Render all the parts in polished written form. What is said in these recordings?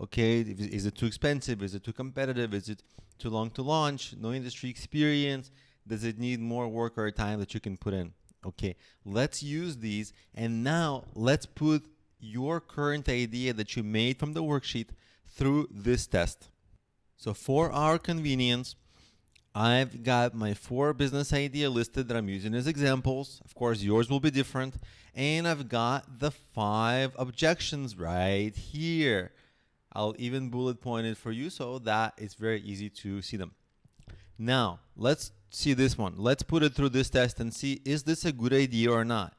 Okay, is it too expensive? Is it too competitive? Is it too long to launch? No industry experience? Does it need more work or time that you can put in? Okay, let's use these, and now let's put your current idea that you made from the worksheet through this test. So for our convenience, I've got my 4 business idea listed that I'm using as examples. Of course, yours will be different. And I've got the 5 objections right here. I'll even bullet point it for you so that it's very easy to see them. Now, let's see this one. Let's put it through this test and see, is this a good idea or not?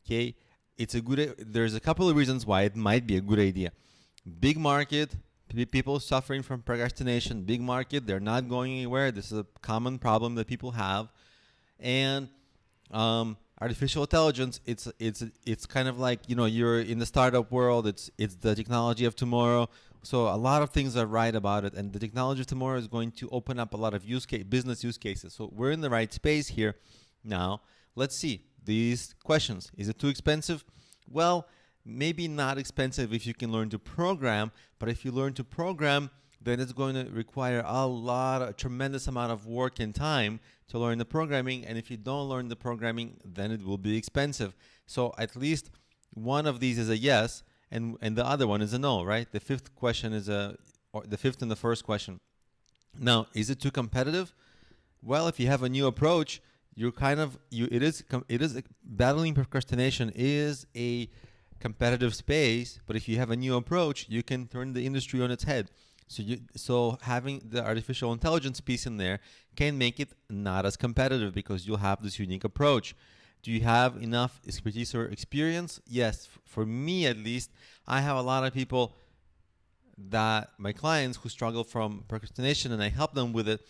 Okay, there's a couple of reasons why it might be a good idea. Big market, people suffering from procrastination, big market, they're not going anywhere. This is a common problem that people have. And artificial intelligence, it's kind of like, you're in the startup world, it's the technology of tomorrow. So a lot of things are right about it, and the technology of tomorrow is going to open up a lot of business use cases. So we're in the right space here. Now, let's see these questions. Is it too expensive? Well, maybe not expensive if you can learn to program, but if you learn to program, then it's going to require a tremendous amount of work and time to learn the programming. And if you don't learn the programming, then it will be expensive. So at least one of these is a yes, and the other one is a no, right? The fifth question is the fifth and the first question. Now, is it too competitive? Well, if you have a new approach, battling procrastination is a competitive space, but if you have a new approach, you can turn the industry on its head. So having the artificial intelligence piece in there can make it not as competitive because you'll have this unique approach. Do you have enough expertise or experience? Yes, for me at least, I have a lot of people my clients who struggle from procrastination, and I help them with it,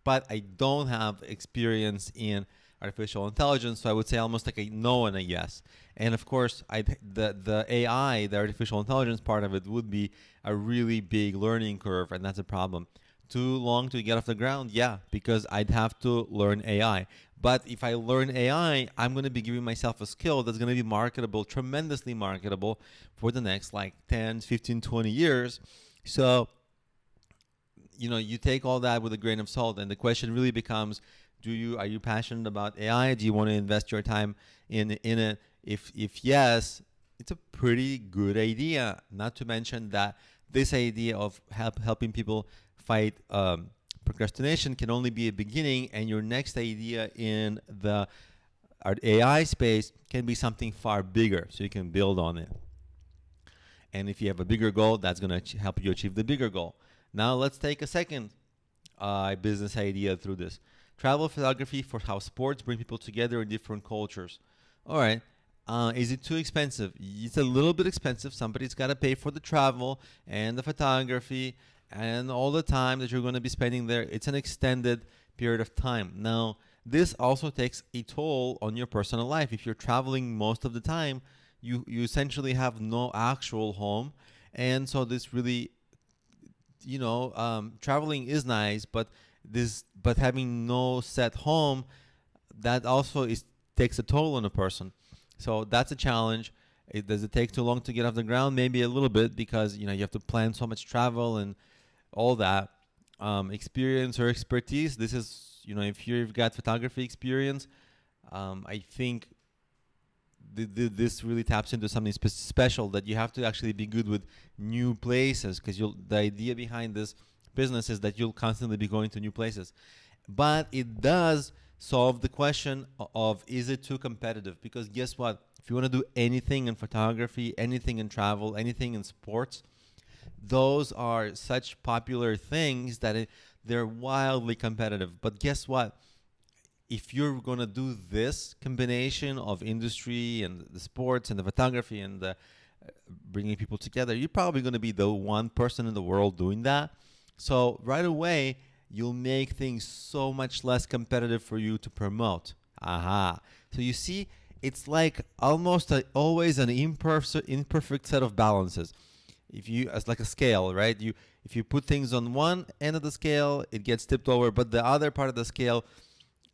but I don't have experience in artificial intelligence, so I would say almost like a no and a yes. And of course, the AI, the artificial intelligence part of it would be a really big learning curve, and that's a problem. Too long to get off the ground? Yeah, because I'd have to learn AI. But if I learn AI, I'm going to be giving myself a skill that's going to be marketable, tremendously marketable for the next 10, 15, 20 years. So, you take all that with a grain of salt, and the question really becomes, are you passionate about AI? Do you want to invest your time in it? If yes, it's a pretty good idea. Not to mention that this idea of helping people fight procrastination can only be a beginning, and your next idea in the AI space can be something far bigger, so you can build on it. And if you have a bigger goal, that's going to help you achieve the bigger goal. Now let's take a second business idea through this. Travel photography for how sports bring people together in different cultures. All right. Is it too expensive? It's a little bit expensive. Somebody's got to pay for the travel and the photography and all the time that you're going to be spending there. It's an extended period of time. Now, this also takes a toll on your personal life. If you're traveling most of the time, you essentially have no actual home. And so this really, traveling is nice, but having no set home, that also takes a toll on a person. So that's a challenge. Does it take too long to get off the ground? Maybe a little bit, because you have to plan so much travel and all that. Experience or expertise. This is, if you've got photography experience, I think this really taps into something special, that you have to actually be good with new places, because the idea behind this business is that you'll constantly be going to new places. But it does solve the question of, is it too competitive? Because guess what? If you want to do anything in photography, anything in travel, anything in sports, those are such popular things that they're wildly competitive. But guess what? If you're going to do this combination of industry and the sports and the photography and the bringing people together, you're probably going to be the one person in the world doing that. So right away, you'll make things so much less competitive for you to promote. Aha. So you see, it's like almost always an imperfect set of balances. As like a scale, right? If you put things on one end of the scale, it gets tipped over, but the other part of the scale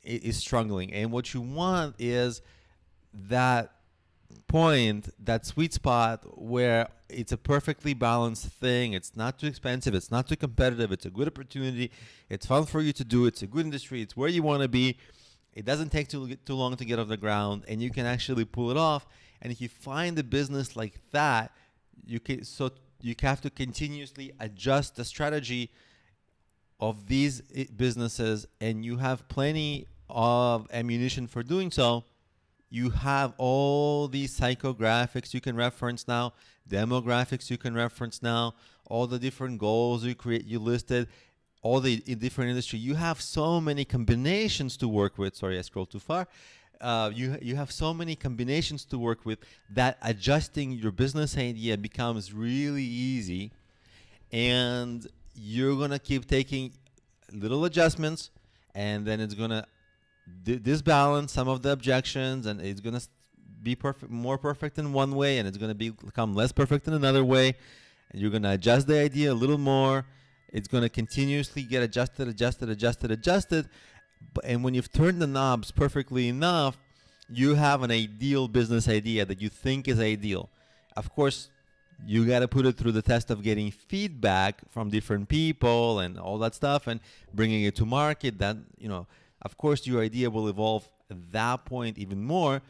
is struggling. And what you want is that point, that sweet spot where it's a perfectly balanced thing. It's not too expensive. It's not too competitive. It's a good opportunity. It's fun for you to do. It's a good industry. It's where you want to be. It doesn't take too long to get off the ground, and you can actually pull it off. And if you find a business like that, you have to continuously adjust the strategy of these businesses, and you have plenty of ammunition for doing so. You have all these psychographics you can reference now, demographics you can reference now, all the different goals you listed, all the different industry. You have so many combinations to work with. Sorry, I scrolled too far. You have so many combinations to work with that adjusting your business idea becomes really easy, and you're gonna keep taking little adjustments, and then it's gonna disbalance some of the objections, and it's gonna be more perfect in one way, and it's gonna become less perfect in another way, and you're gonna adjust the idea a little more. It's gonna continuously get adjusted, and when you've turned the knobs perfectly enough, you have an ideal business idea that you think is ideal. Of course, you got to put it through the test of getting feedback from different people and all that stuff, and bringing it to market. That, of course, your idea will evolve at that point even more,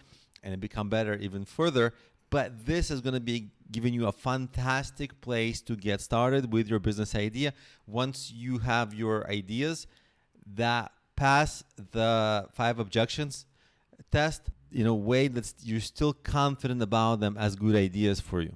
and it become better even further. But this is going to be giving you a fantastic place to get started with your business idea. Once you have your ideas that pass the 5 objections test in a way that you're still confident about them as good ideas for you.